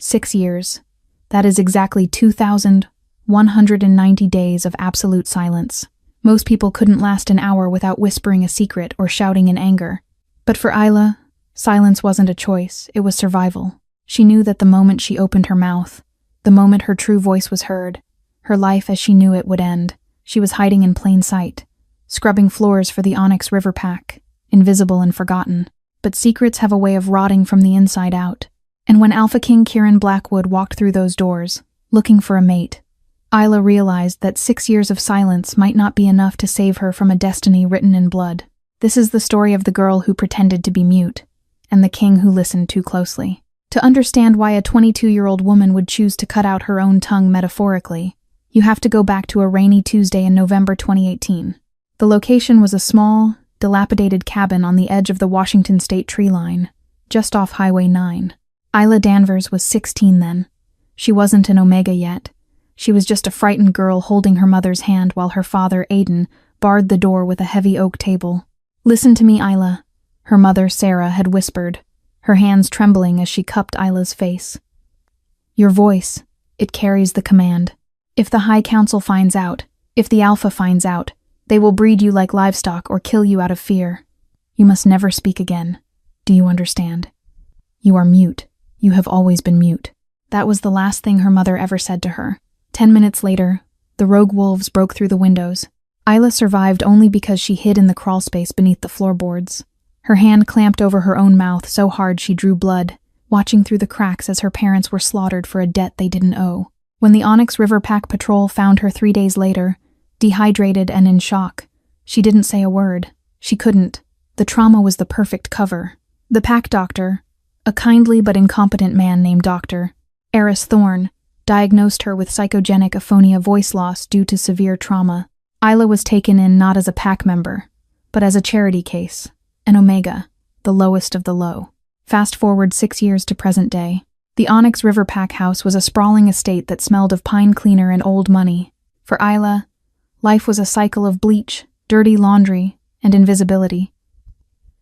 6 years. That is exactly 2,190 days of absolute silence. Most people couldn't last an hour without whispering a secret or shouting in anger. But for Isla, silence wasn't a choice, it was survival. She knew that the moment she opened her mouth, the moment her true voice was heard, her life as she knew it would end. She was hiding in plain sight, scrubbing floors for the Onyx River Pack, invisible and forgotten. But secrets have a way of rotting from the inside out. And when Alpha King Kieran Blackwood walked through those doors, looking for a mate, Isla realized that 6 years of silence might not be enough to save her from a destiny written in blood. This is the story of the girl who pretended to be mute, and the king who listened too closely. To understand why a 22-year-old woman would choose to cut out her own tongue metaphorically, you have to go back to a rainy Tuesday in November 2018. The location was a small, dilapidated cabin on the edge of the Washington State tree line, just off Highway 9. Isla Danvers was 16 then. She wasn't an Omega yet. She was just a frightened girl holding her mother's hand while her father, Aiden, barred the door with a heavy oak table. "Listen to me, Isla," her mother, Sarah, had whispered, her hands trembling as she cupped Isla's face. "Your voice, it carries the command. If the High Council finds out, if the Alpha finds out, they will breed you like livestock or kill you out of fear. You must never speak again. Do you understand? You are mute. You have always been mute." That was the last thing her mother ever said to her. 10 minutes later, the rogue wolves broke through the windows. Isla survived only because she hid in the crawl space beneath the floorboards. Her hand clamped over her own mouth so hard she drew blood, watching through the cracks as her parents were slaughtered for a debt they didn't owe. When the Onyx River Pack Patrol found her 3 days later, dehydrated and in shock, she didn't say a word. She couldn't. The trauma was the perfect cover. The pack doctor, a kindly but incompetent man named Dr. Eris Thorne, diagnosed her with psychogenic aphonia voice loss due to severe trauma. Isla was taken in not as a pack member, but as a charity case, an Omega, the lowest of the low. Fast forward 6 years to present day. The Onyx River Pack house was a sprawling estate that smelled of pine cleaner and old money. For Isla, life was a cycle of bleach, dirty laundry, and invisibility.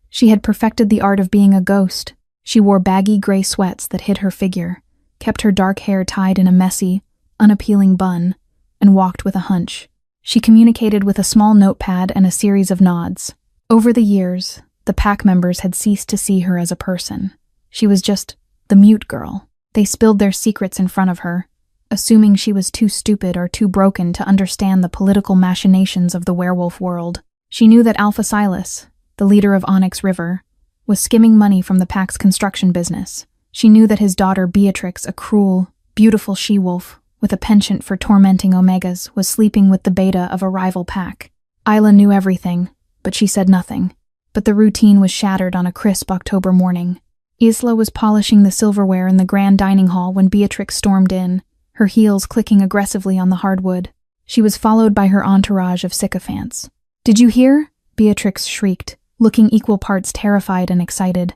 She had perfected the art of being a ghost. She wore baggy gray sweats that hid her figure, kept her dark hair tied in a messy, unappealing bun, and walked with a hunch. She communicated with a small notepad and a series of nods. Over the years, the pack members had ceased to see her as a person. She was just the mute girl. They spilled their secrets in front of her, assuming she was too stupid or too broken to understand the political machinations of the werewolf world. She knew that Alpha Silas, the leader of Onyx River, was skimming money from the pack's construction business. She knew that his daughter Beatrix, a cruel, beautiful she-wolf with a penchant for tormenting Omegas, was sleeping with the beta of a rival pack. Isla knew everything, but she said nothing. But the routine was shattered on a crisp October morning. Isla was polishing the silverware in the grand dining hall when Beatrix stormed in, her heels clicking aggressively on the hardwood. She was followed by her entourage of sycophants. "Did you hear?" Beatrix shrieked, looking equal parts terrified and excited.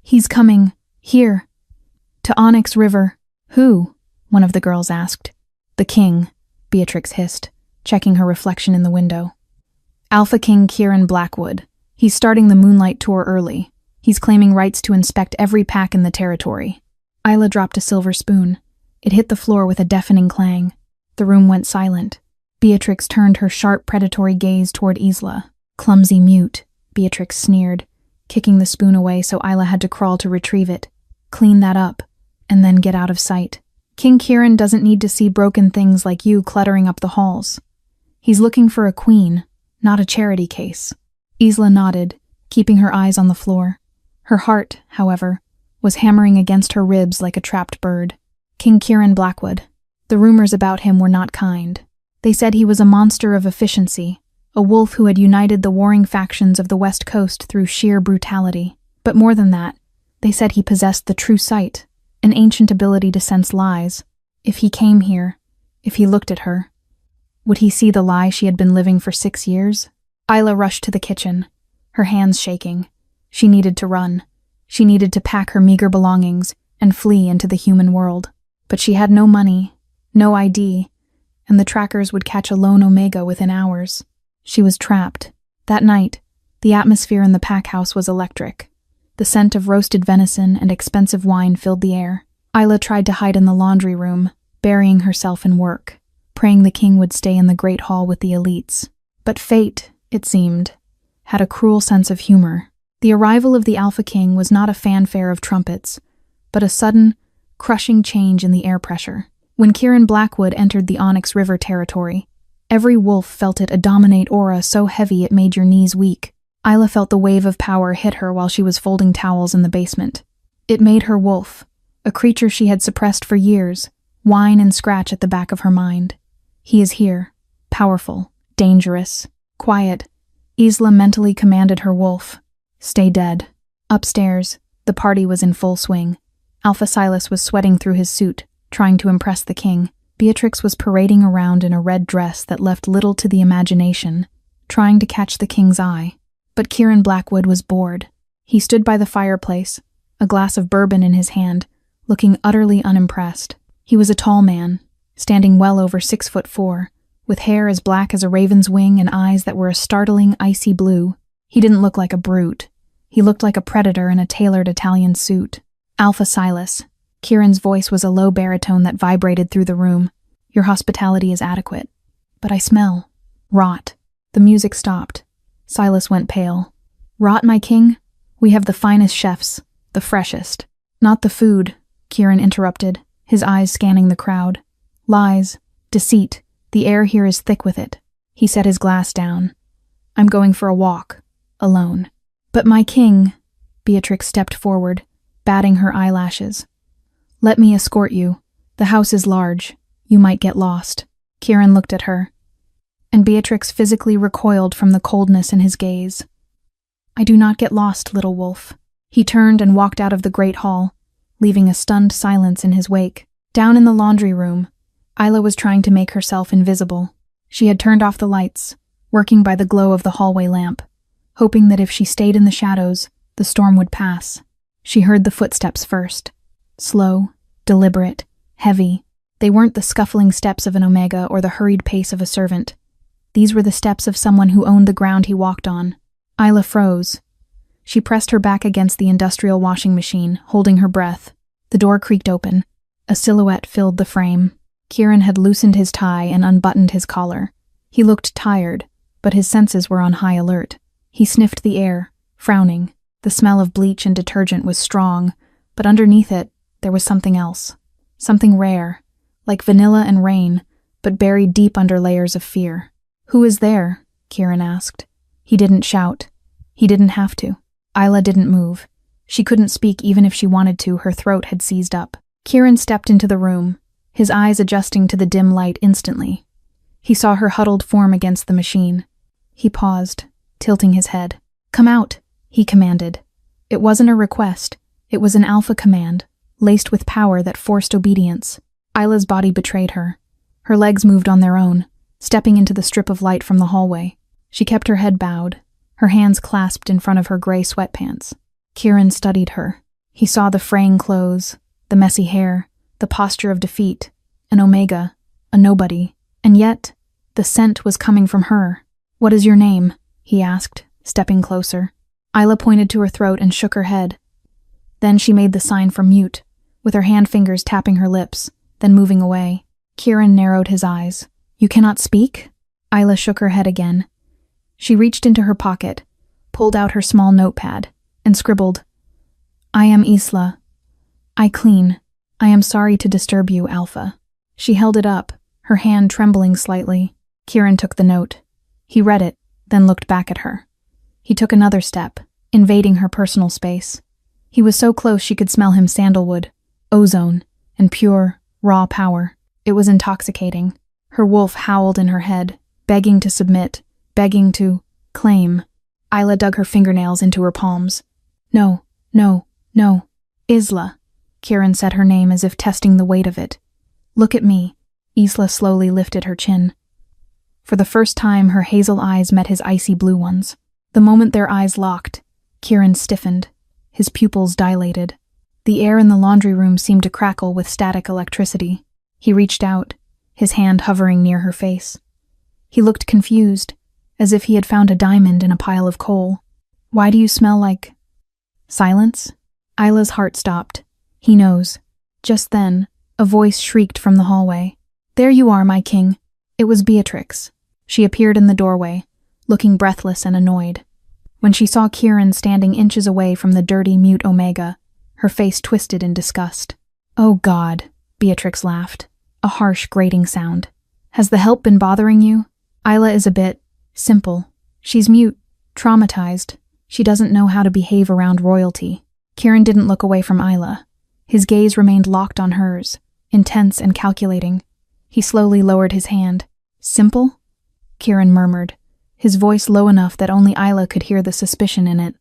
"He's coming. Here. To Onyx River." "Who?" one of the girls asked. "The king," Beatrix hissed, checking her reflection in the window. "Alpha King Kieran Blackwood. He's starting the Moonlight Tour early. He's claiming rights to inspect every pack in the territory." Isla dropped a silver spoon. It hit the floor with a deafening clang. The room went silent. Beatrix turned her sharp, predatory gaze toward Isla. "Clumsy mute," Beatrix sneered, kicking the spoon away so Isla had to crawl to retrieve it. "Clean that up, and then get out of sight. King Kieran doesn't need to see broken things like you cluttering up the halls. He's looking for a queen, not a charity case." Isla nodded, keeping her eyes on the floor. Her heart, however, was hammering against her ribs like a trapped bird. King Kieran Blackwood. The rumors about him were not kind. They said he was a monster of efficiency, a wolf who had united the warring factions of the West Coast through sheer brutality. But more than that, they said he possessed the true sight, an ancient ability to sense lies. If he came here, if he looked at her, would he see the lie she had been living for 6 years? Isla rushed to the kitchen, her hands shaking. She needed to run. She needed to pack her meager belongings and flee into the human world. But she had no money, no ID, and the trackers would catch a lone Omega within hours. She was trapped. That night, the atmosphere in the pack house was electric. The scent of roasted venison and expensive wine filled the air. Isla tried to hide in the laundry room, burying herself in work, praying the king would stay in the great hall with the elites. But fate, it seemed, had a cruel sense of humor. The arrival of the Alpha King was not a fanfare of trumpets, but a sudden, crushing change in the air pressure. When Kieran Blackwood entered the Onyx River territory, every wolf felt it a dominate aura so heavy it made your knees weak. Isla felt the wave of power hit her while she was folding towels in the basement. It made her wolf, a creature she had suppressed for years, whine and scratch at the back of her mind. He is here, powerful, dangerous, quiet. Isla mentally commanded her wolf. Stay dead. Upstairs, the party was in full swing. Alpha Silas was sweating through his suit, trying to impress the king. Beatrix was parading around in a red dress that left little to the imagination, trying to catch the king's eye. But Kieran Blackwood was bored. He stood by the fireplace, a glass of bourbon in his hand, looking utterly unimpressed. He was a tall man, standing well over 6'4", with hair as black as a raven's wing and eyes that were a startling icy blue. He didn't look like a brute. He looked like a predator in a tailored Italian suit. Alpha Silas. Kieran's voice was a low baritone that vibrated through the room. Your hospitality is adequate. But I smell. Rot. The music stopped. Silas went pale. Rot, my king? We have the finest chefs, the freshest. Not the food, Kieran interrupted, his eyes scanning the crowd. Lies, deceit, the air here is thick with it. He set his glass down. I'm going for a walk, alone. But my king, Beatrix stepped forward, batting her eyelashes. Let me escort you. The house is large. You might get lost. Kieran looked at her, and Beatrix physically recoiled from the coldness in his gaze. I do not get lost, little wolf. He turned and walked out of the great hall, leaving a stunned silence in his wake. Down in the laundry room, Isla was trying to make herself invisible. She had turned off the lights, working by the glow of the hallway lamp, hoping that if she stayed in the shadows, the storm would pass. She heard the footsteps first. Slow, deliberate, heavy. They weren't the scuffling steps of an omega or the hurried pace of a servant. These were the steps of someone who owned the ground he walked on. Isla froze. She pressed her back against the industrial washing machine, holding her breath. The door creaked open. A silhouette filled the frame. Kieran had loosened his tie and unbuttoned his collar. He looked tired, but his senses were on high alert. He sniffed the air, frowning. The smell of bleach and detergent was strong, but underneath it, there was something else. Something rare, like vanilla and rain, but buried deep under layers of fear. Who is there? Kieran asked. He didn't shout. He didn't have to. Isla didn't move. She couldn't speak even if she wanted to, her throat had seized up. Kieran stepped into the room, his eyes adjusting to the dim light instantly. He saw her huddled form against the machine. He paused, tilting his head. Come out, he commanded. It wasn't a request. It was an alpha command, laced with power that forced obedience. Isla's body betrayed her. Her legs moved on their own, stepping into the strip of light from the hallway. She kept her head bowed, her hands clasped in front of her gray sweatpants. Kieran studied her. He saw the fraying clothes, the messy hair, the posture of defeat, an omega, a nobody, and yet, the scent was coming from her. What is your name? He asked, stepping closer. Isla pointed to her throat and shook her head. Then she made the sign for mute, with her hand fingers tapping her lips, then moving away. Kieran narrowed his eyes. You cannot speak? Isla shook her head again. She reached into her pocket, pulled out her small notepad, and scribbled, I am Isla. I clean. I am sorry to disturb you, Alpha. She held it up, her hand trembling slightly. Kieran took the note. He read it, then looked back at her. He took another step, invading her personal space. He was so close she could smell him sandalwood, ozone, and pure, raw power. It was intoxicating. Her wolf howled in her head, begging to submit, begging to claim. Isla dug her fingernails into her palms. No, no, no. Isla. Kieran said her name as if testing the weight of it. Look at me. Isla slowly lifted her chin. For the first time, her hazel eyes met his icy blue ones. The moment their eyes locked, Kieran stiffened. His pupils dilated. The air in the laundry room seemed to crackle with static electricity. He reached out, his hand hovering near her face. He looked confused, as if he had found a diamond in a pile of coal. Why do you smell like... Silence? Isla's heart stopped. He knows. Just then, a voice shrieked from the hallway. "There you are, my king." It was Beatrix. She appeared in the doorway, looking breathless and annoyed. When she saw Kieran standing inches away from the dirty, mute Omega, her face twisted in disgust. "Oh God," Beatrix laughed, a harsh, grating sound. "Has the help been bothering you? Isla is a bit simple. She's mute, traumatized. She doesn't know how to behave around royalty." Kieran didn't look away from Isla. His gaze remained locked on hers, intense and calculating. He slowly lowered his hand. "Simple?" Kieran murmured, his voice low enough that only Isla could hear the suspicion in it.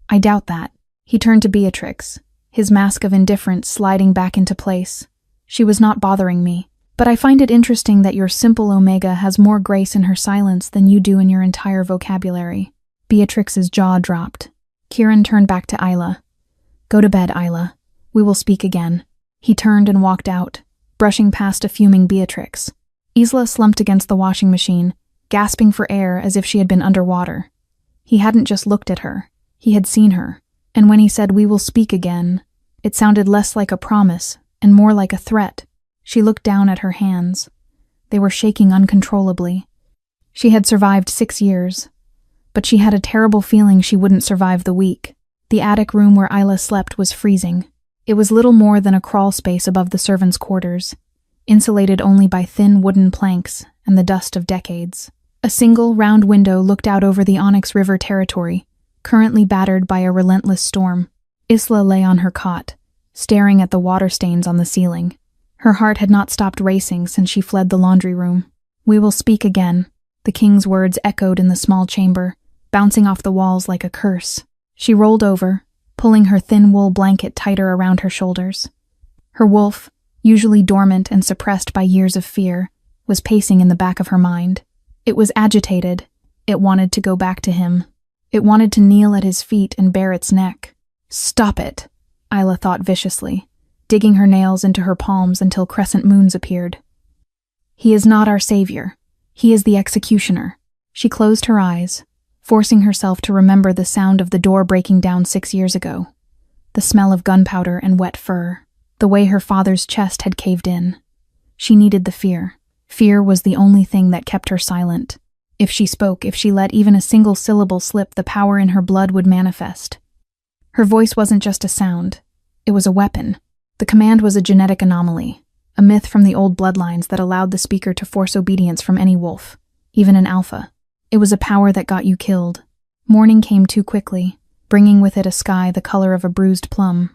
"I doubt that." He turned to Beatrix, his mask of indifference sliding back into place. "She was not bothering me, but I find it interesting that your simple Omega has more grace in her silence than you do in your entire vocabulary." Beatrix's jaw dropped. Kieran turned back to Isla. "Go to bed, Isla. We will speak again." He turned and walked out, brushing past a fuming Beatrix. Isla slumped against the washing machine, gasping for air as if she had been underwater. He hadn't just looked at her, he had seen her, and when he said, "We will speak again," it sounded less like a promise and more like a threat. She looked down at her hands. They were shaking uncontrollably. She had survived 6 years, but she had a terrible feeling she wouldn't survive the week. The attic room where Isla slept was freezing. It was little more than a crawl space above the servants' quarters, insulated only by thin wooden planks and the dust of decades. A single, round window looked out over the Onyx River territory, currently battered by a relentless storm. Isla lay on her cot, staring at the water stains on the ceiling. Her heart had not stopped racing since she fled the laundry room. "We will speak again." The king's words echoed in the small chamber, bouncing off the walls like a curse. She rolled over, pulling her thin wool blanket tighter around her shoulders. Her wolf, usually dormant and suppressed by years of fear, was pacing in the back of her mind. It was agitated. It wanted to go back to him. It wanted to kneel at his feet and bare its neck. "Stop it," Isla thought viciously, digging her nails into her palms until crescent moons appeared. "He is not our savior. He is the executioner." She closed her eyes, forcing herself to remember the sound of the door breaking down 6 years ago, the smell of gunpowder and wet fur, the way her father's chest had caved in. She needed the fear. Fear was the only thing that kept her silent. If she spoke, if she let even a single syllable slip, the power in her blood would manifest. Her voice wasn't just a sound. It was a weapon. The command was a genetic anomaly, a myth from the old bloodlines that allowed the speaker to force obedience from any wolf, even an alpha. It was a power that got you killed. Morning came too quickly, bringing with it a sky the color of a bruised plum.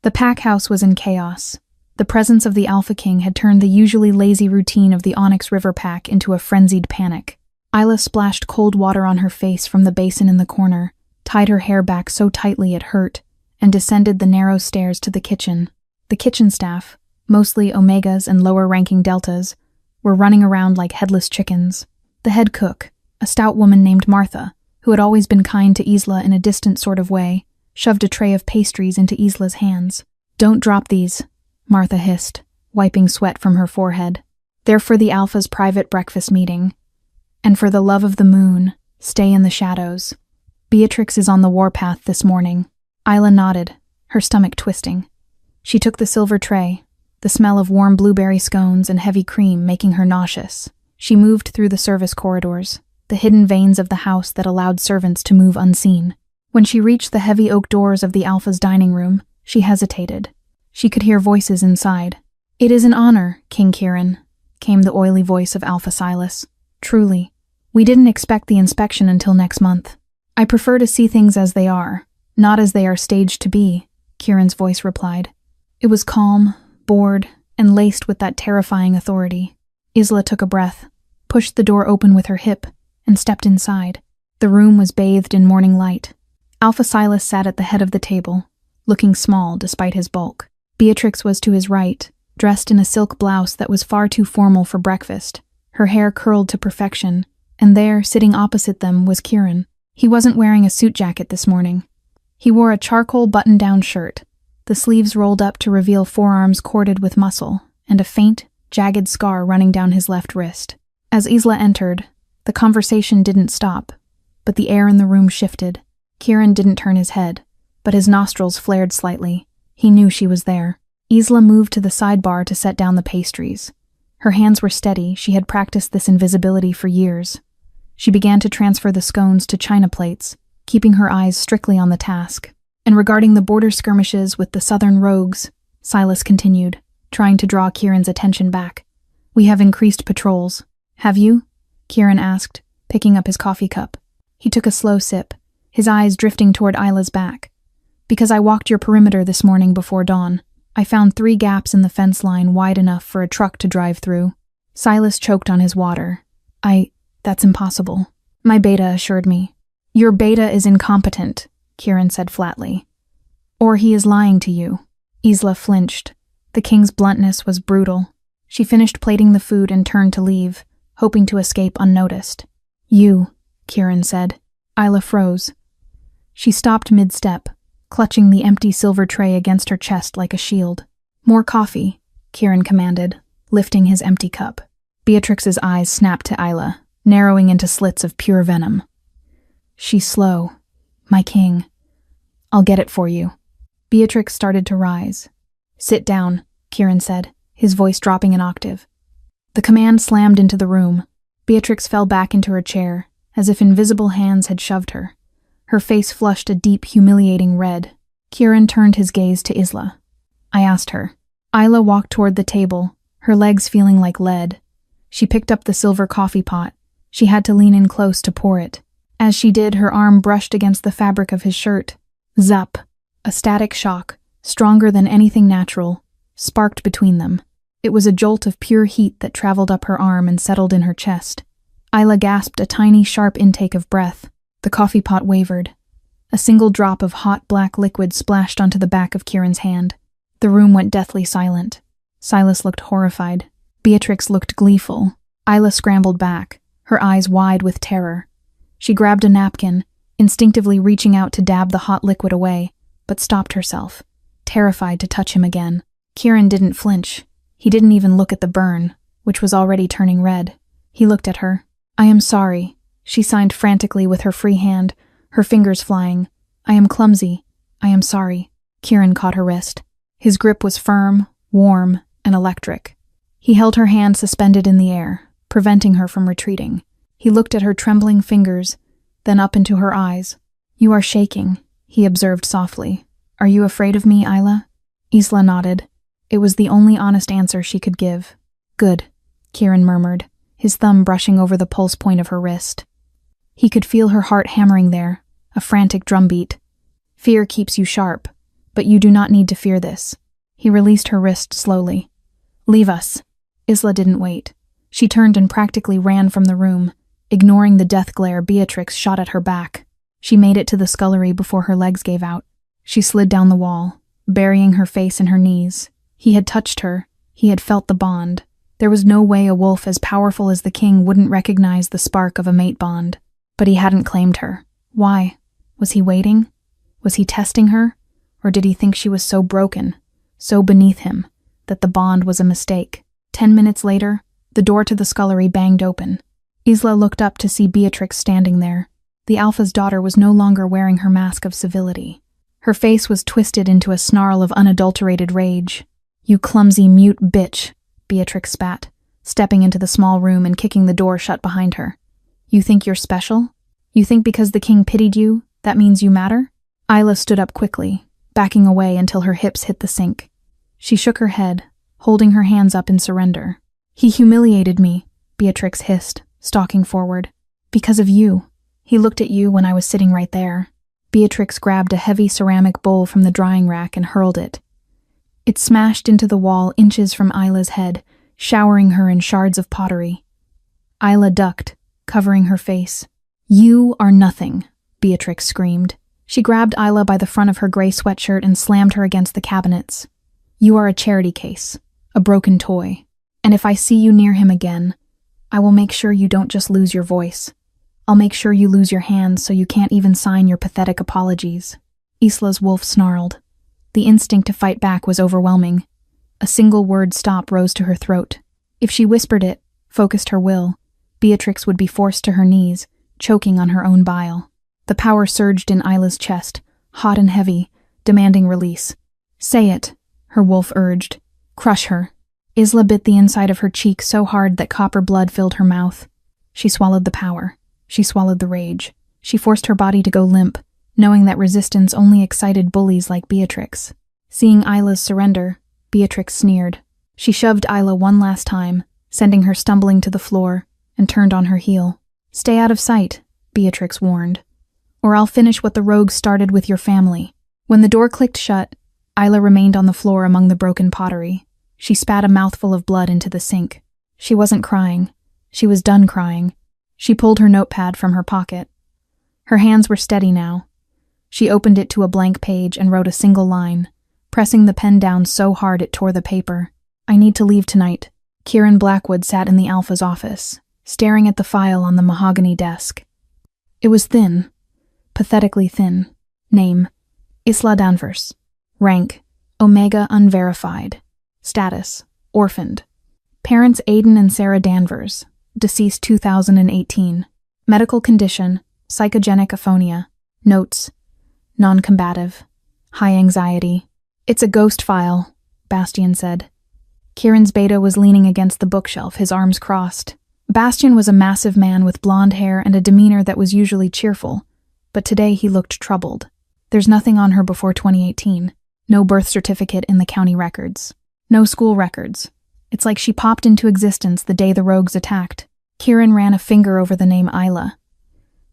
The pack house was in chaos. The presence of the Alpha King had turned the usually lazy routine of the Onyx River pack into a frenzied panic. Isla splashed cold water on her face from the basin in the corner, tied her hair back so tightly it hurt, and descended the narrow stairs to the kitchen. The kitchen staff, mostly Omegas and lower-ranking Deltas, were running around like headless chickens. The head cook, a stout woman named Martha, who had always been kind to Isla in a distant sort of way, shoved a tray of pastries into Isla's hands. "Don't drop these," Martha hissed, wiping sweat from her forehead. "They're for the Alpha's private breakfast meeting. And for the love of the moon, stay in the shadows. Beatrix is on the warpath this morning." Isla nodded, her stomach twisting. She took the silver tray, the smell of warm blueberry scones and heavy cream making her nauseous. She moved through the service corridors, the hidden veins of the house that allowed servants to move unseen. When she reached the heavy oak doors of the Alpha's dining room, she hesitated. She could hear voices inside. "It is an honor, King Kieran," came the oily voice of Alpha Silas. "Truly. We didn't expect the inspection until next month. I prefer to see things as they are, not as they are staged to be," Kieran's voice replied. It was calm, bored, and laced with that terrifying authority. Isla took a breath, pushed the door open with her hip, and stepped inside. The room was bathed in morning light. Alpha Silas sat at the head of the table, looking small despite his bulk. Beatrix was to his right, dressed in a silk blouse that was far too formal for breakfast, her hair curled to perfection, and there, sitting opposite them, was Kieran. He wasn't wearing a suit jacket this morning. He wore a charcoal button-down shirt, the sleeves rolled up to reveal forearms corded with muscle, and a faint, jagged scar running down his left wrist. As Isla entered, the conversation didn't stop, but the air in the room shifted. Kieran didn't turn his head, but his nostrils flared slightly. He knew she was there. Isla moved to the sidebar to set down the pastries. Her hands were steady, she had practiced this invisibility for years. She began to transfer the scones to china plates, keeping her eyes strictly on the task. And regarding the border skirmishes with the southern rogues, Silas continued, trying to draw Kieran's attention back. We have increased patrols. Have you? Kieran asked, picking up his coffee cup. He took a slow sip, his eyes drifting toward Isla's back. Because I walked your perimeter this morning before dawn. I found 3 gaps in the fence line wide enough for a truck to drive through. Silas choked on his water. That's impossible. My beta assured me. Your beta is incompetent, Kieran said flatly. Or he is lying to you. Isla flinched. The king's bluntness was brutal. She finished plating the food and turned to leave, hoping to escape unnoticed. You, Kieran said. Isla froze. She stopped mid-step, clutching the empty silver tray against her chest like a shield. More coffee, Kieran commanded, lifting his empty cup. Beatrix's eyes snapped to Isla, narrowing into slits of pure venom. She's slow, my king. I'll get it for you. Beatrix started to rise. Sit down, Kieran said, his voice dropping an octave. The command slammed into the room. Beatrix fell back into her chair, as if invisible hands had shoved her. Her face flushed a deep, humiliating red. Kieran turned his gaze to Isla. I asked her. Isla walked toward the table, her legs feeling like lead. She picked up the silver coffee pot. She had to lean in close to pour it. As she did, her arm brushed against the fabric of his shirt. Zap! A static shock, stronger than anything natural, sparked between them. It was a jolt of pure heat that traveled up her arm and settled in her chest. Isla gasped a tiny, sharp intake of breath. The coffee pot wavered. A single drop of hot black liquid splashed onto the back of Kieran's hand. The room went deathly silent. Silas looked horrified. Beatrix looked gleeful. Isla scrambled back, her eyes wide with terror. She grabbed a napkin, instinctively reaching out to dab the hot liquid away, but stopped herself, terrified to touch him again. Kieran didn't flinch. He didn't even look at the burn, which was already turning red. He looked at her. I am sorry, she signed frantically with her free hand, her fingers flying. I am clumsy. I am sorry. Kieran caught her wrist. His grip was firm, warm, and electric. He held her hand suspended in the air, preventing her from retreating. He looked at her trembling fingers, then up into her eyes. You are shaking, he observed softly. Are you afraid of me, Isla? Isla nodded. It was the only honest answer she could give. Good, Kieran murmured, his thumb brushing over the pulse point of her wrist. He could feel her heart hammering there, a frantic drumbeat. Fear keeps you sharp, but you do not need to fear this. He released her wrist slowly. Leave us. Isla didn't wait. She turned and practically ran from the room, ignoring the death glare Beatrix shot at her back. She made it to the scullery before her legs gave out. She slid down the wall, burying her face in her knees. He had touched her. He had felt the bond. There was no way a wolf as powerful as the king wouldn't recognize the spark of a mate bond. But he hadn't claimed her. Why? Was he waiting? Was he testing her? Or did he think she was so broken, so beneath him, that the bond was a mistake? 10 minutes later, the door to the scullery banged open. Isla looked up to see Beatrix standing there. The Alpha's daughter was no longer wearing her mask of civility. Her face was twisted into a snarl of unadulterated rage. You clumsy, mute bitch, Beatrix spat, stepping into the small room and kicking the door shut behind her. You think you're special? You think because the king pitied you, that means you matter? Isla stood up quickly, backing away until her hips hit the sink. She shook her head, holding her hands up in surrender. He humiliated me, Beatrix hissed, stalking forward. Because of you. He looked at you when I was sitting right there. Beatrix grabbed a heavy ceramic bowl from the drying rack and hurled it. It smashed into the wall inches from Isla's head, showering her in shards of pottery. Isla ducked, covering her face. You are nothing, Beatrix screamed. She grabbed Isla by the front of her gray sweatshirt and slammed her against the cabinets. You are a charity case, a broken toy. And if I see you near him again, I will make sure you don't just lose your voice. I'll make sure you lose your hands so you can't even sign your pathetic apologies. Isla's wolf snarled. The instinct to fight back was overwhelming. A single word stop rose to her throat. If she whispered it, focused her will, Beatrix would be forced to her knees, choking on her own bile. The power surged in Isla's chest, hot and heavy, demanding release. Say it. her wolf urged. Crush her. Isla bit the inside of her cheek so hard that copper blood filled her mouth. She swallowed the power. She swallowed the rage. She forced her body to go limp, knowing that resistance only excited bullies like Beatrix. Seeing Isla's surrender, Beatrix sneered. She shoved Isla one last time, sending her stumbling to the floor, and turned on her heel. Stay out of sight, Beatrix warned, or I'll finish what the rogues started with your family. When the door clicked shut, Isla remained on the floor among the broken pottery. She spat a mouthful of blood into the sink. She wasn't crying. She was done crying. She pulled her notepad from her pocket. Her hands were steady now. She opened it to a blank page and wrote a single line, pressing the pen down so hard it tore the paper. I need to leave tonight. Kieran Blackwood sat in the Alpha's office, staring at the file on the mahogany desk. It was thin, pathetically thin. Name, Isla Danvers. Rank, Omega Unverified. Status, orphaned. Parents Aidan and Sarah Danvers, deceased 2018. Medical condition, psychogenic aphonia. Notes, non-combative. High anxiety. It's a ghost file, Bastian said. Kieran's beta was leaning against the bookshelf, his arms crossed. Bastian was a massive man with blonde hair and a demeanor that was usually cheerful, but today he looked troubled. There's nothing on her before 2018. No birth certificate in the county records. No school records. It's like she popped into existence the day the rogues attacked. Kieran ran a finger over the name Isla.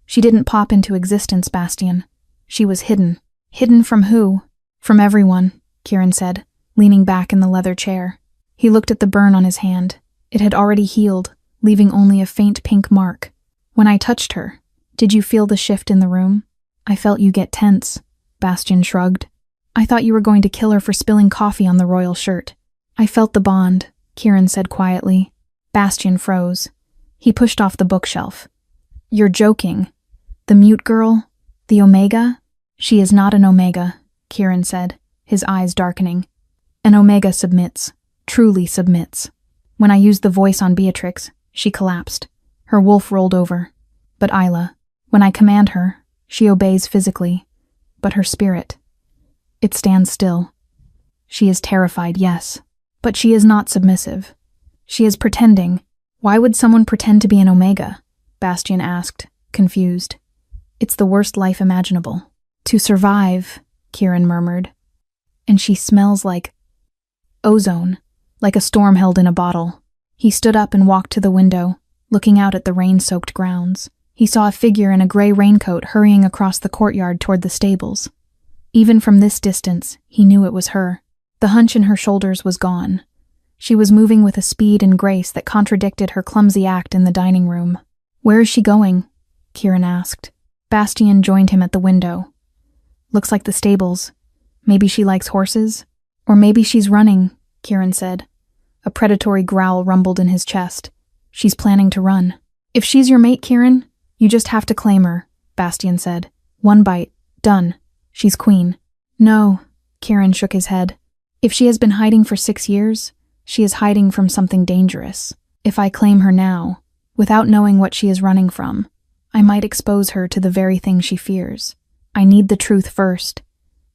She didn't pop into existence, Bastian. She was hidden. Hidden from who? From everyone, Kieran said, leaning back in the leather chair. He looked at the burn on his hand. It had already healed, leaving only a faint pink mark. When I touched her, did you feel the shift in the room? I felt you get tense, Bastian shrugged. I thought you were going to kill her for spilling coffee on the royal shirt. I felt the bond, Kieran said quietly. Bastian froze. He pushed off the bookshelf. You're joking. The mute girl? The Omega? She is not an Omega, Kieran said, his eyes darkening. An Omega submits, truly submits. When I used the voice on Beatrix, she collapsed. Her wolf rolled over. But Isla, when I command her, she obeys physically. But her spirit, it stands still. She is terrified, yes, but she is not submissive. She is pretending. Why would someone pretend to be an Omega? Bastian asked, confused. It's the worst life imaginable. To survive, Kieran murmured. And she smells like ozone, like a storm held in a bottle. He stood up and walked to the window, looking out at the rain-soaked grounds. He saw a figure in a gray raincoat hurrying across the courtyard toward the stables. Even from this distance, he knew it was her. The hunch in her shoulders was gone. She was moving with a speed and grace that contradicted her clumsy act in the dining room. Where is she going? Kieran asked. Bastian joined him at the window. Looks like the stables. Maybe she likes horses? Or maybe she's running, Kieran said. A predatory growl rumbled in his chest. She's planning to run. If she's your mate, Kieran, you just have to claim her, Bastian said. One bite. Done. She's queen. No, Kieran shook his head. If she has been hiding for 6 years, she is hiding from something dangerous. If I claim her now, without knowing what she is running from, I might expose her to the very thing she fears. I need the truth first,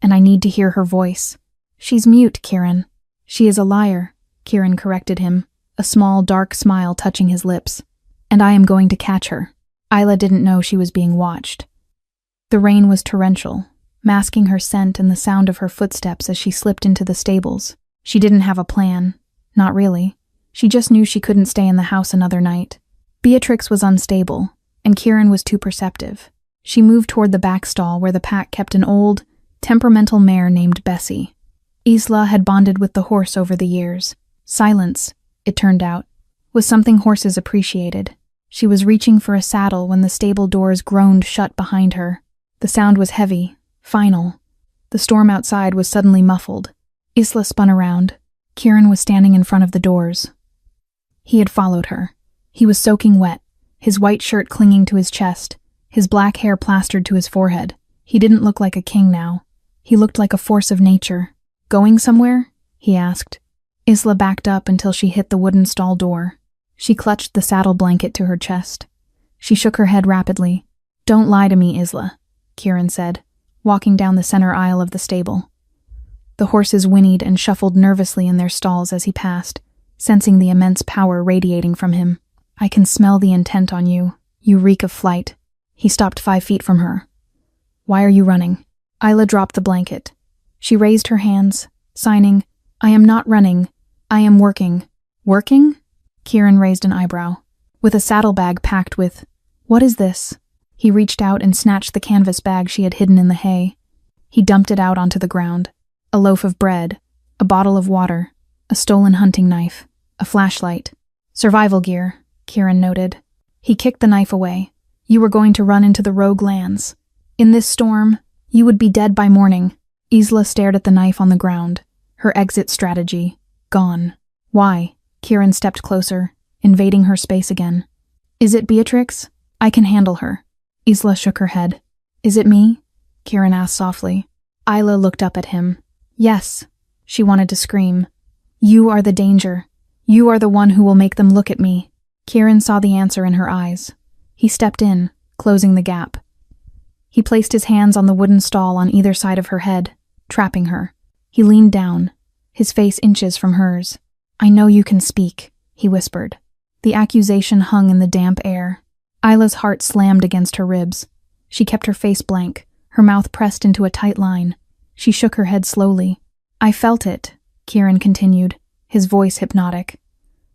and I need to hear her voice. She's mute, Kieran. She is a liar, Kieran corrected him, a small, dark smile touching his lips. And I am going to catch her. Isla didn't know she was being watched. The rain was torrential, masking her scent and the sound of her footsteps as she slipped into the stables. She didn't have a plan. Not really. She just knew she couldn't stay in the house another night. Beatrix was unstable, and Kieran was too perceptive. She moved toward the back stall where the pack kept an old, temperamental mare named Bessie. Isla had bonded with the horse over the years. Silence, it turned out, was something horses appreciated. She was reaching for a saddle when the stable doors groaned shut behind her. The sound was heavy, final. The storm outside was suddenly muffled. Isla spun around. Kieran was standing in front of the doors. He had followed her. He was soaking wet, his white shirt clinging to his chest, his black hair plastered to his forehead. He didn't look like a king now. He looked like a force of nature. Going somewhere? He asked. Isla backed up until she hit the wooden stall door. She clutched the saddle blanket to her chest. She shook her head rapidly. Don't lie to me, Isla, Kieran said, walking down the center aisle of the stable. The horses whinnied and shuffled nervously in their stalls as he passed, sensing the immense power radiating from him. I can smell the intent on you. You reek of flight. He stopped 5 feet from her. Why are you running? Isla dropped the blanket. She raised her hands, signing, I am not running. I am working. Working? Kieran raised an eyebrow. With a saddlebag packed with, what is this? He reached out and snatched the canvas bag she had hidden in the hay. He dumped it out onto the ground. A loaf of bread, a bottle of water, a stolen hunting knife, a flashlight. Survival gear, Kieran noted. He kicked the knife away. You were going to run into the rogue lands. In this storm, you would be dead by morning. Isla stared at the knife on the ground. Her exit strategy, gone. Why? Kieran stepped closer, invading her space again. Is it Beatrix? I can handle her. Isla shook her head. Is it me? Kieran asked softly. Isla looked up at him. Yes. She wanted to scream. You are the danger. You are the one who will make them look at me. Kieran saw the answer in her eyes. He stepped in, closing the gap. He placed his hands on the wooden stall on either side of her head, trapping her. He leaned down, his face inches from hers. I know you can speak, he whispered. The accusation hung in the damp air. Isla's heart slammed against her ribs. She kept her face blank, her mouth pressed into a tight line. She shook her head slowly. I felt it, Kieran continued, his voice hypnotic.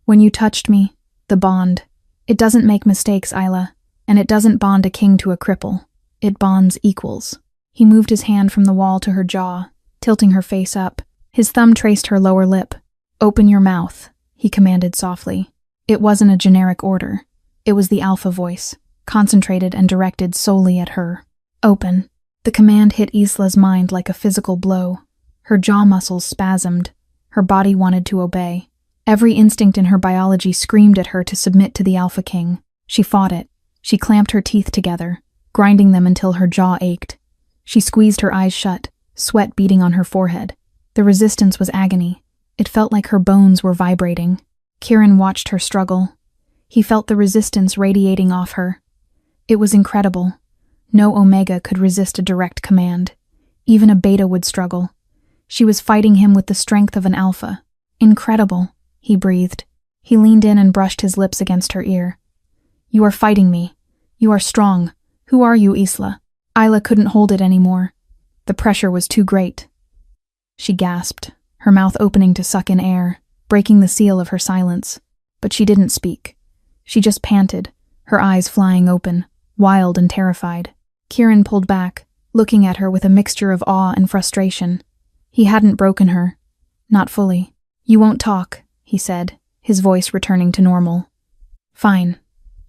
When you touched me, the bond. It doesn't make mistakes, Isla, and it doesn't bond a king to a cripple. It bonds equals. He moved his hand from the wall to her jaw, tilting her face up. His thumb traced her lower lip. Open your mouth, he commanded softly. It wasn't a generic order. It was the alpha voice, concentrated and directed solely at her. Open. The command hit Isla's mind like a physical blow. Her jaw muscles spasmed. Her body wanted to obey. Every instinct in her biology screamed at her to submit to the Alpha King. She fought it. She clamped her teeth together, grinding them until her jaw ached. She squeezed her eyes shut, sweat beading on her forehead. The resistance was agony. It felt like her bones were vibrating. Kieran watched her struggle. He felt the resistance radiating off her. It was incredible. No Omega could resist a direct command. Even a Beta would struggle. She was fighting him with the strength of an Alpha. Incredible, he breathed. He leaned in and brushed his lips against her ear. You are fighting me. You are strong. Who are you, Isla? Isla couldn't hold it anymore. The pressure was too great. She gasped, her mouth opening to suck in air, breaking the seal of her silence. But she didn't speak. She just panted, her eyes flying open, wild and terrified. Kieran pulled back, looking at her with a mixture of awe and frustration. He hadn't broken her. Not fully. You won't talk, he said, his voice returning to normal. Fine.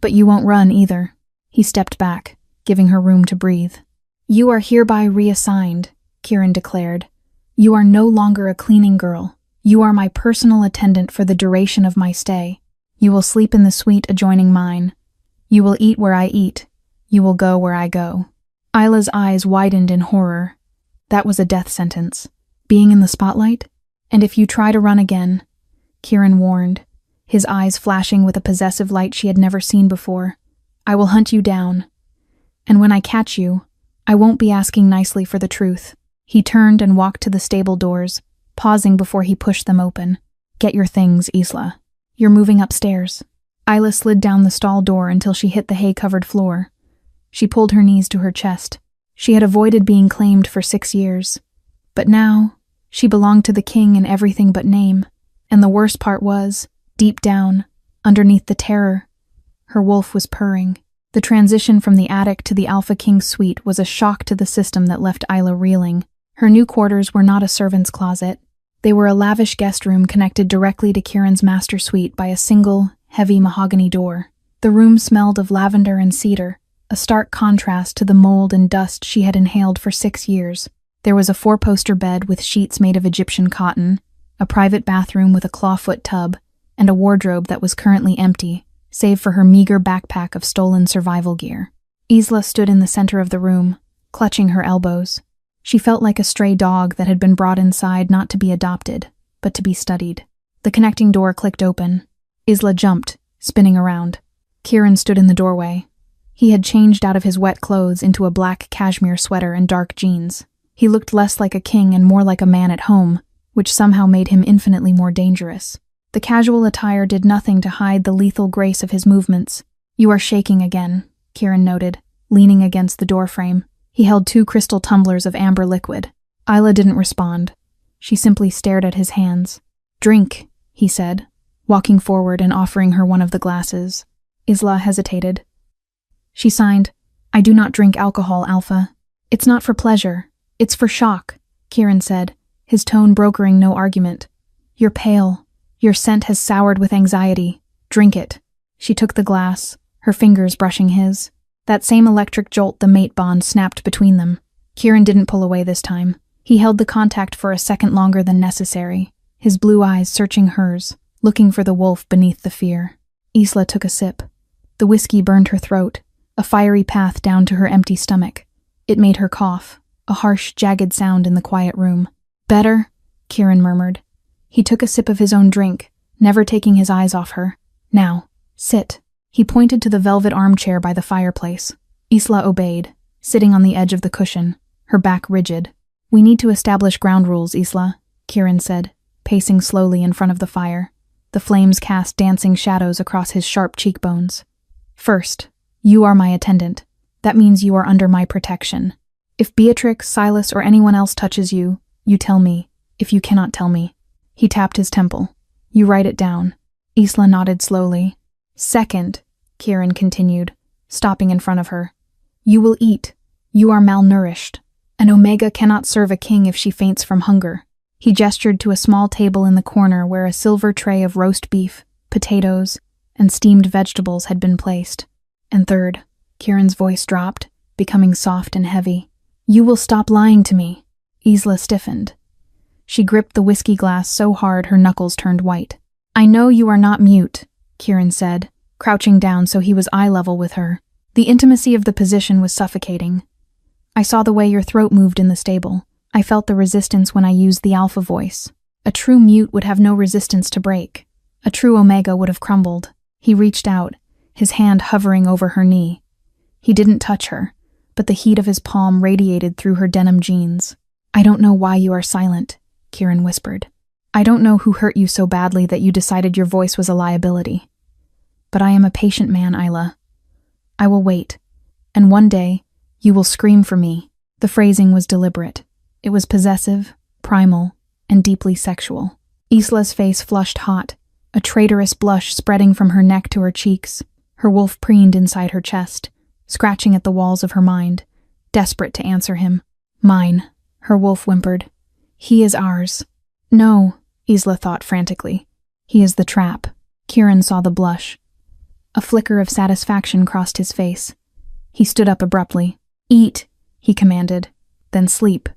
But you won't run either. He stepped back, giving her room to breathe. You are hereby reassigned, Kieran declared. You are no longer a cleaning girl. You are my personal attendant for the duration of my stay. You will sleep in the suite adjoining mine. You will eat where I eat. You will go where I go. Isla's eyes widened in horror. That was a death sentence. Being in the spotlight? And if you try to run again, Kieran warned, his eyes flashing with a possessive light she had never seen before, I will hunt you down. And when I catch you, I won't be asking nicely for the truth. He turned and walked to the stable doors, pausing before he pushed them open. Get your things, Isla. You're moving upstairs. Isla slid down the stall door until she hit the hay-covered floor. She pulled her knees to her chest. She had avoided being claimed for 6 years. But now, she belonged to the king in everything but name. And the worst part was, deep down, underneath the terror, her wolf was purring. The transition from the attic to the Alpha King's suite was a shock to the system that left Isla reeling. Her new quarters were not a servant's closet. They were a lavish guest room connected directly to Kieran's master suite by a single, heavy mahogany door. The room smelled of lavender and cedar, a stark contrast to the mold and dust she had inhaled for 6 years. There was a 4-poster bed with sheets made of Egyptian cotton, a private bathroom with a clawfoot tub, and a wardrobe that was currently empty, save for her meager backpack of stolen survival gear. Isla stood in the center of the room, clutching her elbows. She felt like a stray dog that had been brought inside not to be adopted, but to be studied. The connecting door clicked open. Isla jumped, spinning around. Kieran stood in the doorway. He had changed out of his wet clothes into a black cashmere sweater and dark jeans. He looked less like a king and more like a man at home, which somehow made him infinitely more dangerous. The casual attire did nothing to hide the lethal grace of his movements. "You are shaking again," Kieran noted, leaning against the doorframe. He held 2 crystal tumblers of amber liquid. Isla didn't respond. She simply stared at his hands. "Drink," he said, walking forward and offering her one of the glasses. Isla hesitated. She signed, "I do not drink alcohol, Alpha." "It's not for pleasure. It's for shock," Kieran said, his tone brokering no argument. "You're pale. Your scent has soured with anxiety. Drink it." She took the glass, her fingers brushing his. That same electric jolt the mate bond snapped between them. Kieran didn't pull away this time. He held the contact for a second longer than necessary, his blue eyes searching hers, looking for the wolf beneath the fear. Isla took a sip. The whiskey burned her throat, a fiery path down to her empty stomach. It made her cough, a harsh, jagged sound in the quiet room. "Better?" Kieran murmured. He took a sip of his own drink, never taking his eyes off her. "Now, sit." He pointed to the velvet armchair by the fireplace. Isla obeyed, sitting on the edge of the cushion, her back rigid. "We need to establish ground rules, Isla," Kieran said, pacing slowly in front of the fire. The flames cast dancing shadows across his sharp cheekbones. "First, you are my attendant. That means you are under my protection. If Beatrix, Silas, or anyone else touches you, you tell me. If you cannot tell me." He tapped his temple. "You write it down." Isla nodded slowly. "Second," Kieran continued, stopping in front of her, "you will eat. You are malnourished. An Omega cannot serve a king if she faints from hunger." He gestured to a small table in the corner where a silver tray of roast beef, potatoes, and steamed vegetables had been placed. "And third," Kieran's voice dropped, becoming soft and heavy, "you will stop lying to me." Isla stiffened. She gripped the whiskey glass so hard her knuckles turned white. "I know you are not mute," Kieran said, crouching down so he was eye level with her. The intimacy of the position was suffocating. "I saw the way your throat moved in the stable. I felt the resistance when I used the alpha voice. A true mute would have no resistance to break. A true Omega would have crumbled." He reached out, his hand hovering over her knee. He didn't touch her, but the heat of his palm radiated through her denim jeans. "I don't know why you are silent," Kieran whispered. "I don't know who hurt you so badly that you decided your voice was a liability. But I am a patient man, Isla. I will wait, and one day, you will scream for me." The phrasing was deliberate. It was possessive, primal, and deeply sexual. Isla's face flushed hot, a traitorous blush spreading from her neck to her cheeks. Her wolf preened inside her chest, scratching at the walls of her mind, desperate to answer him. "Mine," her wolf whimpered. "He is ours." "No," Isla thought frantically. "He is the trap." Kieran saw the blush. A flicker of satisfaction crossed his face. He stood up abruptly. "Eat," he commanded. "Then sleep.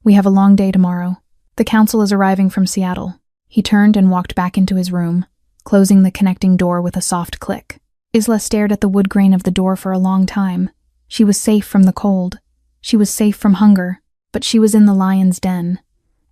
We have a long day tomorrow. The council is arriving from Seattle." He turned and walked back into his room, closing the connecting door with a soft click. Isla stared at the wood grain of the door for a long time. She was safe from the cold. She was safe from hunger, but she was in the lion's den,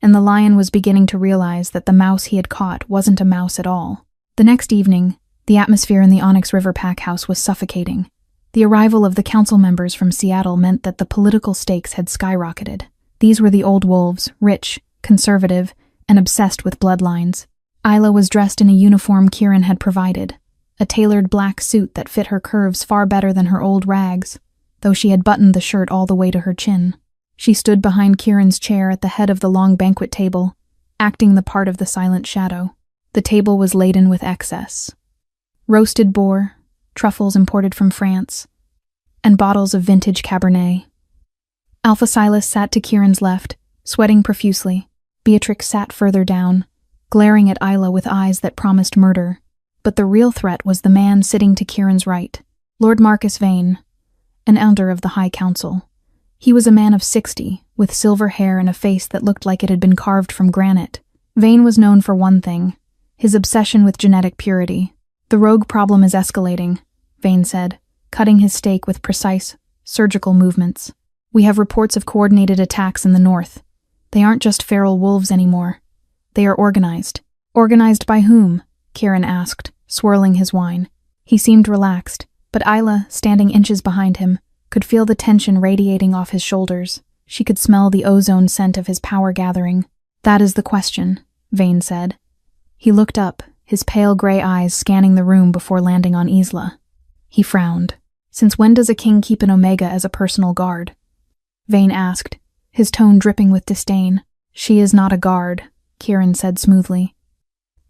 and the lion was beginning to realize that the mouse he had caught wasn't a mouse at all. The next evening, the atmosphere in the Onyx River pack house was suffocating. The arrival of the council members from Seattle meant that the political stakes had skyrocketed. These were the old wolves, rich, conservative, and obsessed with bloodlines. Isla was dressed in a uniform Kieran had provided, a tailored black suit that fit her curves far better than her old rags, though she had buttoned the shirt all the way to her chin. She stood behind Kieran's chair at the head of the long banquet table, acting the part of the silent shadow. The table was laden with excess. Roasted boar, truffles imported from France, and bottles of vintage Cabernet. Alpha Silas sat to Kieran's left, sweating profusely. Beatrix sat further down, glaring at Isla with eyes that promised murder. But the real threat was the man sitting to Kieran's right, Lord Marcus Vane, an elder of the High Council. He was a man of 60, with silver hair and a face that looked like it had been carved from granite. Vane was known for one thing, his obsession with genetic purity. "The rogue problem is escalating," Vane said, cutting his steak with precise, surgical movements. "We have reports of coordinated attacks in the north. They aren't just feral wolves anymore. They are organized." "Organized by whom?" Kieran asked, swirling his wine. He seemed relaxed, but Isla, standing inches behind him, could feel the tension radiating off his shoulders. She could smell the ozone scent of his power gathering. "That is the question," Vane said. He looked up, his pale gray eyes scanning the room before landing on Isla. He frowned. "Since when does a king keep an Omega as a personal guard?" Vane asked, his tone dripping with disdain. "She is not a guard," Kieran said smoothly.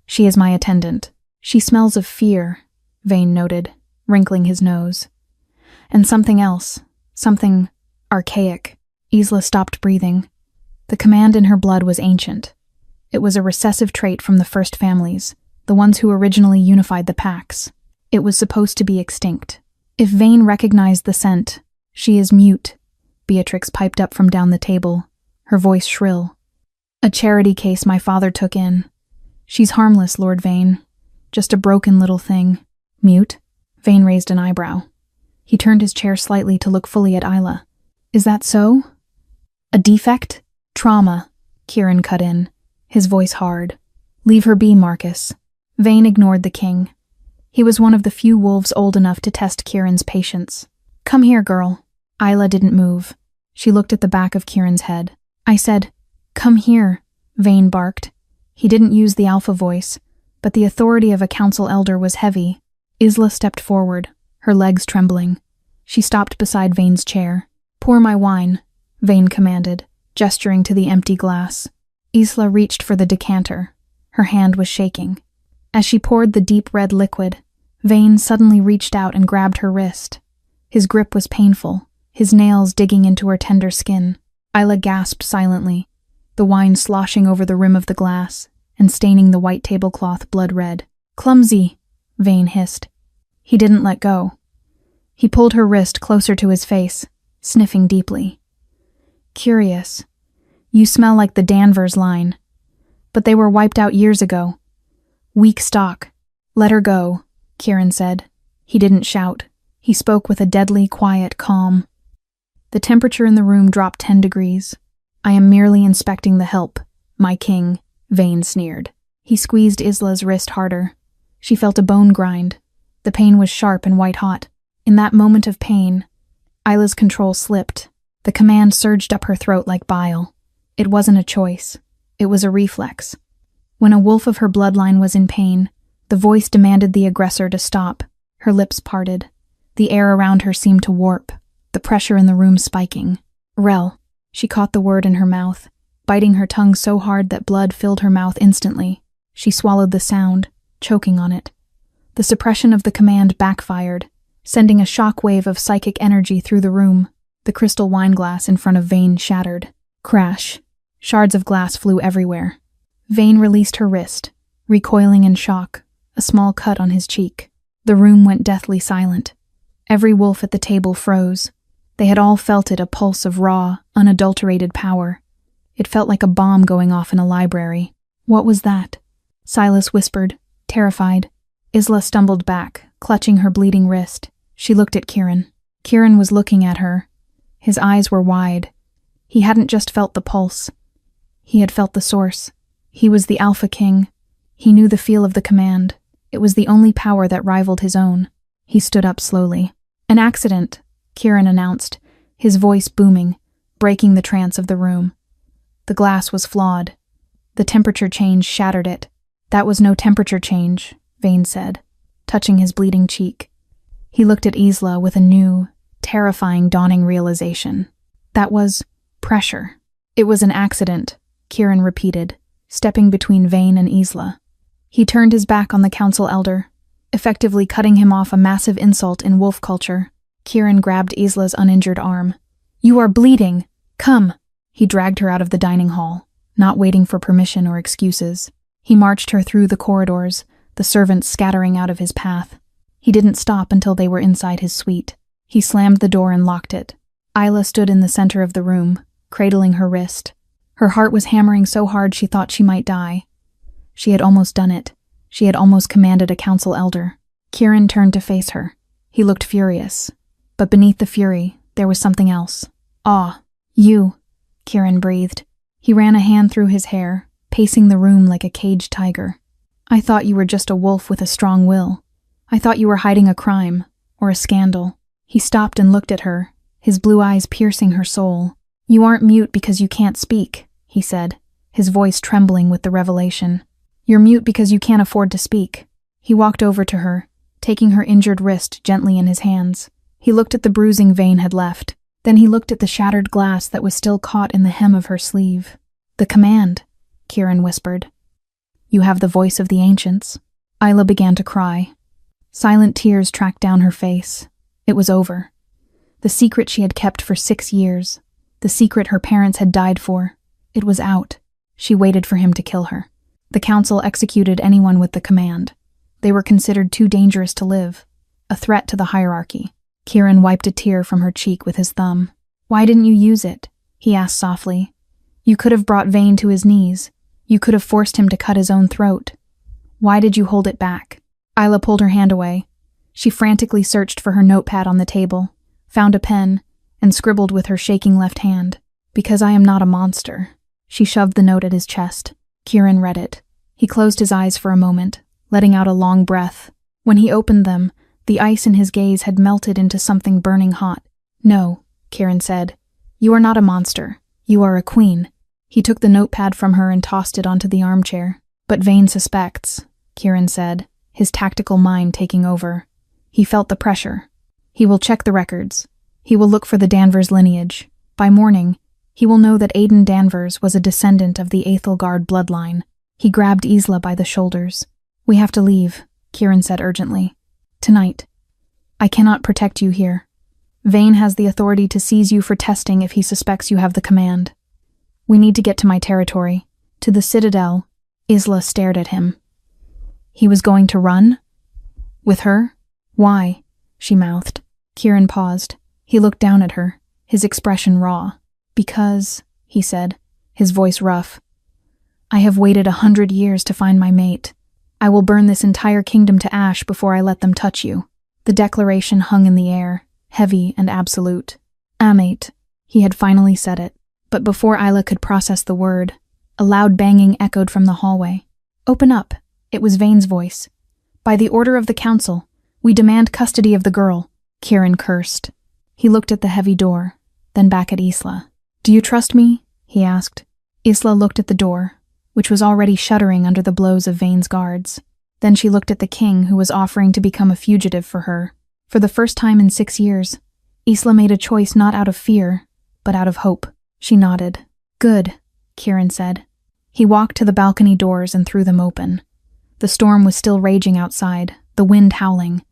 "She is my attendant. She smells of fear," Vane noted, wrinkling his nose. "And something else. Something archaic." Isla stopped breathing. The command in her blood was ancient. It was a recessive trait from the first families, the ones who originally unified the packs. It was supposed to be extinct. If Vane recognized the scent, "She is mute," Beatrix piped up from down the table, her voice shrill. "A charity case my father took in. She's harmless, Lord Vane. Just a broken little thing." "Mute?" Vane raised an eyebrow. He turned his chair slightly to look fully at Isla. "Is that so?" "A defect? Trauma," Kieran cut in, his voice hard. "Leave her be, Marcus." Vane ignored the king. He was one of the few wolves old enough to test Kieran's patience. "Come here, girl." Isla didn't move. She looked at the back of Kieran's head. "I said, come here," Vane barked. He didn't use the alpha voice, but the authority of a council elder was heavy. Isla stepped forward, her legs trembling. She stopped beside Vane's chair. "Pour my wine," Vane commanded, gesturing to the empty glass. Isla reached for the decanter. Her hand was shaking. As she poured the deep red liquid, Vane suddenly reached out and grabbed her wrist. His grip was painful, his nails digging into her tender skin. Isla gasped silently, the wine sloshing over the rim of the glass and staining the white tablecloth blood red. "Clumsy," Vane hissed. He didn't let go. He pulled her wrist closer to his face, sniffing deeply. "Curious. You smell like the Danvers line. But they were wiped out years ago. Weak stock. Let her go," Kieran said. He didn't shout. He spoke with a deadly, quiet calm. The temperature in the room dropped 10 degrees. "I am merely inspecting the help, my king," Vane sneered. He squeezed Isla's wrist harder. She felt a bone grind. The pain was sharp and white-hot. In that moment of pain, Isla's control slipped. The command surged up her throat like bile. It wasn't a choice. It was a reflex. When a wolf of her bloodline was in pain, the voice demanded the aggressor to stop. Her lips parted. The air around her seemed to warp, the pressure in the room spiking. "Rel." She caught the word in her mouth, biting her tongue so hard that blood filled her mouth instantly. She swallowed the sound, choking on it. The suppression of the command backfired, sending a shock wave of psychic energy through the room. The crystal wine glass in front of Vane shattered. Crash. Shards of glass flew everywhere. Vane released her wrist, recoiling in shock, a small cut on his cheek. The room went deathly silent. Every wolf at the table froze. They had all felt it, a pulse of raw, unadulterated power. It felt like a bomb going off in a library. "What was that?" Silas whispered, terrified. Isla stumbled back, clutching her bleeding wrist. She looked at Kieran. Kieran was looking at her. His eyes were wide. He hadn't just felt the pulse. He had felt the source. He was the Alpha King. He knew the feel of the command. It was the only power that rivaled his own. He stood up slowly. "An accident," Kieran announced, his voice booming, breaking the trance of the room. The glass was flawed. The temperature change shattered it. "That was no temperature change," Vane said, touching his bleeding cheek. He looked at Isla with a new, terrifying dawning realization. "That was pressure." "It was an accident," Kieran repeated, stepping between Vane and Isla. He turned his back on the council elder, effectively cutting him off a massive insult in wolf culture. Kieran grabbed Isla's uninjured arm. "You are bleeding! Come!" He dragged her out of the dining hall, not waiting for permission or excuses. He marched her through the corridors, the servants scattering out of his path. He didn't stop until they were inside his suite. He slammed the door and locked it. Isla stood in the center of the room, cradling her wrist. Her heart was hammering so hard she thought she might die. She had almost done it. She had almost commanded a council elder. Kieran turned to face her. He looked furious. But beneath the fury, there was something else. "Awe. You," Kieran breathed. He ran a hand through his hair, pacing the room like a caged tiger. "I thought you were just a wolf with a strong will. I thought you were hiding a crime, or a scandal." He stopped and looked at her, his blue eyes piercing her soul. You aren't mute because you can't speak, he said, his voice trembling with the revelation. You're mute because you can't afford to speak. He walked over to her, taking her injured wrist gently in his hands. He looked at the bruising Vane had left. Then he looked at the shattered glass that was still caught in the hem of her sleeve. The command, Kieran whispered. You have the voice of the ancients. Isla began to cry. Silent tears tracked down her face. It was over. The secret she had kept for 6 years, the secret her parents had died for, it was out. She waited for him to kill her. The council executed anyone with the command. They were considered too dangerous to live, a threat to the hierarchy. Kieran wiped a tear from her cheek with his thumb. Why didn't you use it? He asked softly. You could have brought Vane to his knees. You could have forced him to cut his own throat. Why did you hold it back? Isla pulled her hand away. She frantically searched for her notepad on the table, found a pen, and scribbled with her shaking left hand. Because I am not a monster. She shoved the note at his chest. Kieran read it. He closed his eyes for a moment, letting out a long breath. When he opened them, the ice in his gaze had melted into something burning hot. No, Kieran said. You are not a monster. You are a queen. He took the notepad from her and tossed it onto the armchair. But Vane suspects, Kieran said, his tactical mind taking over. He felt the pressure. He will check the records. He will look for the Danvers lineage. By morning, he will know that Aidan Danvers was a descendant of the Aethelgard bloodline. He grabbed Isla by the shoulders. We have to leave, Kieran said urgently. Tonight. I cannot protect you here. Vane has the authority to seize you for testing if he suspects you have the command. We need to get to my territory, to the Citadel. Isla stared at him. He was going to run? With her? Why? She mouthed. Kieran paused. He looked down at her, his expression raw. Because, he said, his voice rough, I have waited 100 years to find my mate. I will burn this entire kingdom to ash before I let them touch you. The declaration hung in the air, heavy and absolute. Amate. He had finally said it. But before Isla could process the word, a loud banging echoed from the hallway. Open up. It was Vane's voice. By the order of the council, we demand custody of the girl. Kieran cursed. He looked at the heavy door, then back at Isla. Do you trust me? He asked. Isla looked at the door, which was already shuddering under the blows of Vane's guards. Then she looked at the king who was offering to become a fugitive for her. For the first time in 6 years, Isla made a choice not out of fear, but out of hope. She nodded. Good, Kieran said. He walked to the balcony doors and threw them open. The storm was still raging outside, the wind howling.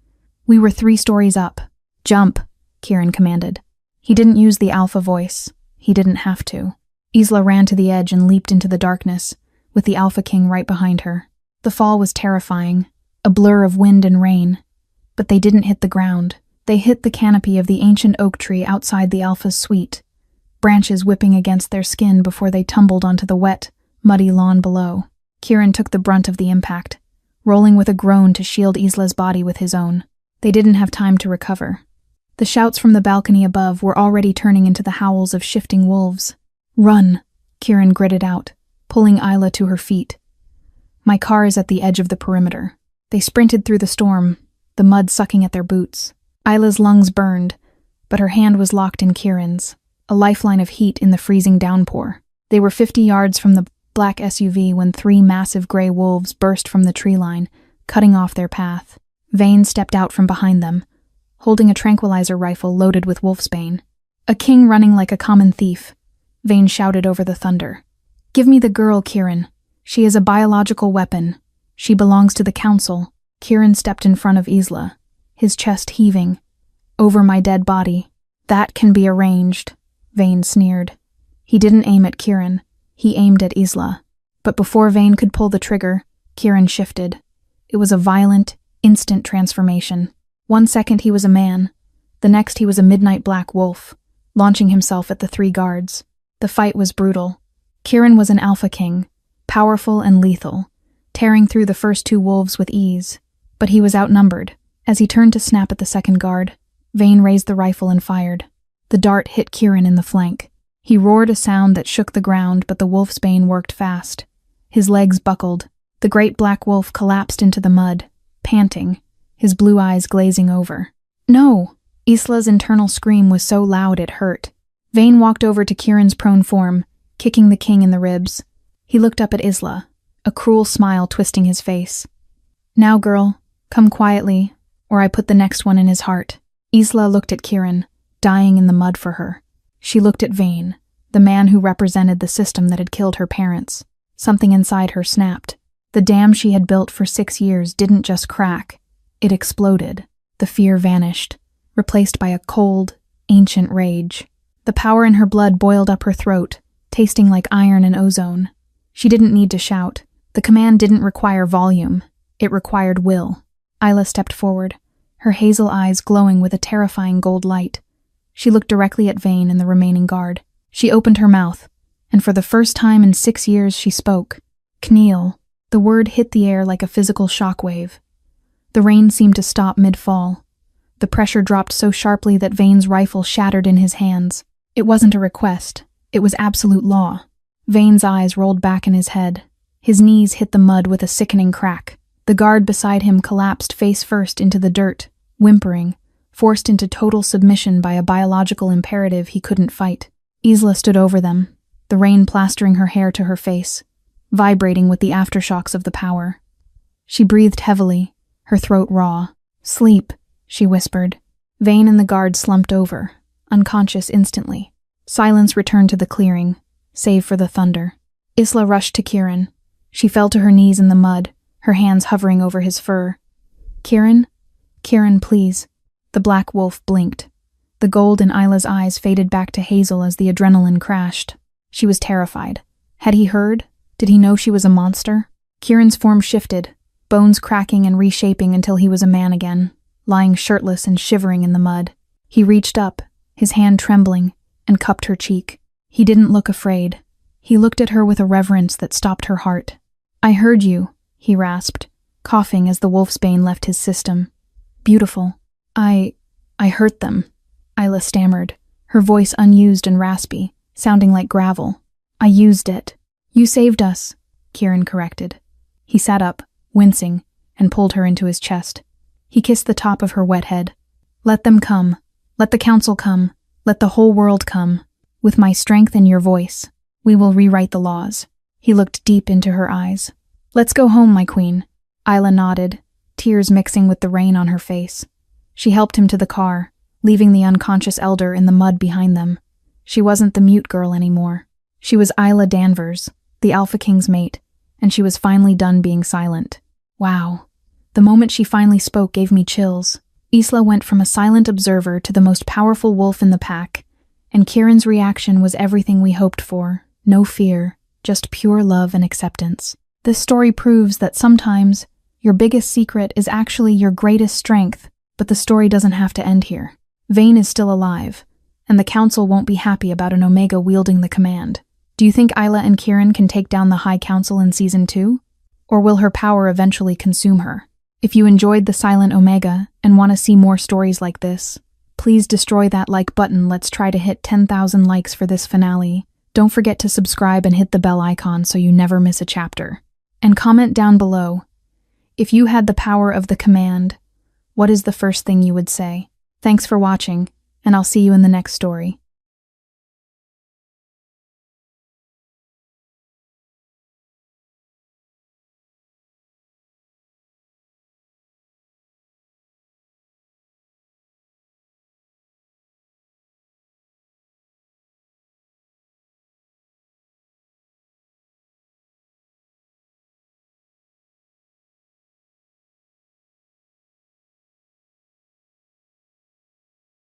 We were 3 stories up. Jump, Kieran commanded. He didn't use the alpha voice. He didn't have to. Isla ran to the edge and leaped into the darkness, with the Alpha King right behind her. The fall was terrifying, a blur of wind and rain. But they didn't hit the ground. They hit the canopy of the ancient oak tree outside the Alpha's suite, branches whipping against their skin before they tumbled onto the wet, muddy lawn below. Kieran took the brunt of the impact, rolling with a groan to shield Isla's body with his own. They didn't have time to recover. The shouts from the balcony above were already turning into the howls of shifting wolves. Run, Kieran gritted out, pulling Isla to her feet. My car is at the edge of the perimeter. They sprinted through the storm, the mud sucking at their boots. Isla's lungs burned, but her hand was locked in Kieran's, a lifeline of heat in the freezing downpour. They were 50 yards from the black SUV when 3 massive gray wolves burst from the tree line, cutting off their path. Vane stepped out from behind them, holding a tranquilizer rifle loaded with wolfsbane. A king running like a common thief, Vane shouted over the thunder. Give me the girl, Kieran. She is a biological weapon. She belongs to the council. Kieran stepped in front of Isla, his chest heaving. Over my dead body. That can be arranged, Vane sneered. He didn't aim at Kieran. He aimed at Isla. But before Vane could pull the trigger, Kieran shifted. It was a violent, instant transformation. 1 second he was a man. The next he was a midnight black wolf, launching himself at the 3 guards. The fight was brutal. Kieran was an Alpha King, powerful and lethal, tearing through the first 2 wolves with ease. But he was outnumbered. As he turned to snap at the second guard, Vane raised the rifle and fired. The dart hit Kieran in the flank. He roared a sound that shook the ground, but the wolfsbane worked fast. His legs buckled. The great black wolf collapsed into the mud, panting, his blue eyes glazing over. No! Isla's internal scream was so loud it hurt. Vayne walked over to Kieran's prone form, kicking the king in the ribs. He looked up at Isla, a cruel smile twisting his face. Now, girl, come quietly, or I put the next one in his heart. Isla looked at Kieran, dying in the mud for her. She looked at Vayne, the man who represented the system that had killed her parents. Something inside her snapped. The dam she had built for 6 years didn't just crack. It exploded. The fear vanished, replaced by a cold, ancient rage. The power in her blood boiled up her throat, tasting like iron and ozone. She didn't need to shout. The command didn't require volume. It required will. Isla stepped forward, her hazel eyes glowing with a terrifying gold light. She looked directly at Vayne and the remaining guard. She opened her mouth, and for the first time in 6 years she spoke. Kneel. The word hit the air like a physical shockwave. The rain seemed to stop mid-fall. The pressure dropped so sharply that Vayne's rifle shattered in his hands. It wasn't a request. It was absolute law. Vayne's eyes rolled back in his head. His knees hit the mud with a sickening crack. The guard beside him collapsed face first into the dirt, whimpering, forced into total submission by a biological imperative he couldn't fight. Isla stood over them, the rain plastering her hair to her face, vibrating with the aftershocks of the power. She breathed heavily, her throat raw. Sleep, she whispered. Vayne and the guard slumped over, unconscious instantly. Silence returned to the clearing, save for the thunder. Isla rushed to Kieran. She fell to her knees in the mud, her hands hovering over his fur. Kieran? Kieran, please. The black wolf blinked. The gold in Isla's eyes faded back to hazel as the adrenaline crashed. She was terrified. Had he heard? Did he know she was a monster? Kieran's form shifted, bones cracking and reshaping until he was a man again, lying shirtless and shivering in the mud. He reached up, his hand trembling, and cupped her cheek. He didn't look afraid. He looked at her with a reverence that stopped her heart. I heard you, he rasped, coughing as the wolfsbane left his system. Beautiful. I hurt them, Isla stammered, her voice unused and raspy, sounding like gravel. I used it. You saved us, Kieran corrected. He sat up, wincing, and pulled her into his chest. He kissed the top of her wet head. Let them come. Let the council come. Let the whole world come. With my strength and your voice, we will rewrite the laws. He looked deep into her eyes. Let's go home, my queen. Isla nodded, tears mixing with the rain on her face. She helped him to the car, leaving the unconscious elder in the mud behind them. She wasn't the mute girl anymore. She was Isla Danvers, the Alpha King's mate, and she was finally done being silent. Wow. The moment she finally spoke gave me chills. Isla went from a silent observer to the most powerful wolf in the pack, and Kieran's reaction was everything we hoped for. No fear, just pure love and acceptance. This story proves that sometimes your biggest secret is actually your greatest strength, but the story doesn't have to end here. Vayne is still alive, and the council won't be happy about an Omega wielding the command. Do you think Isla and Kieran can take down the High Council in Season 2? Or will her power eventually consume her? If you enjoyed the Silent Omega and want to see more stories like this, please destroy that like button. Let's try to hit 10,000 likes for this finale. Don't forget to subscribe and hit the bell icon so you never miss a chapter. And comment down below, if you had the power of the command, what is the first thing you would say? Thanks for watching, and I'll see you in the next story.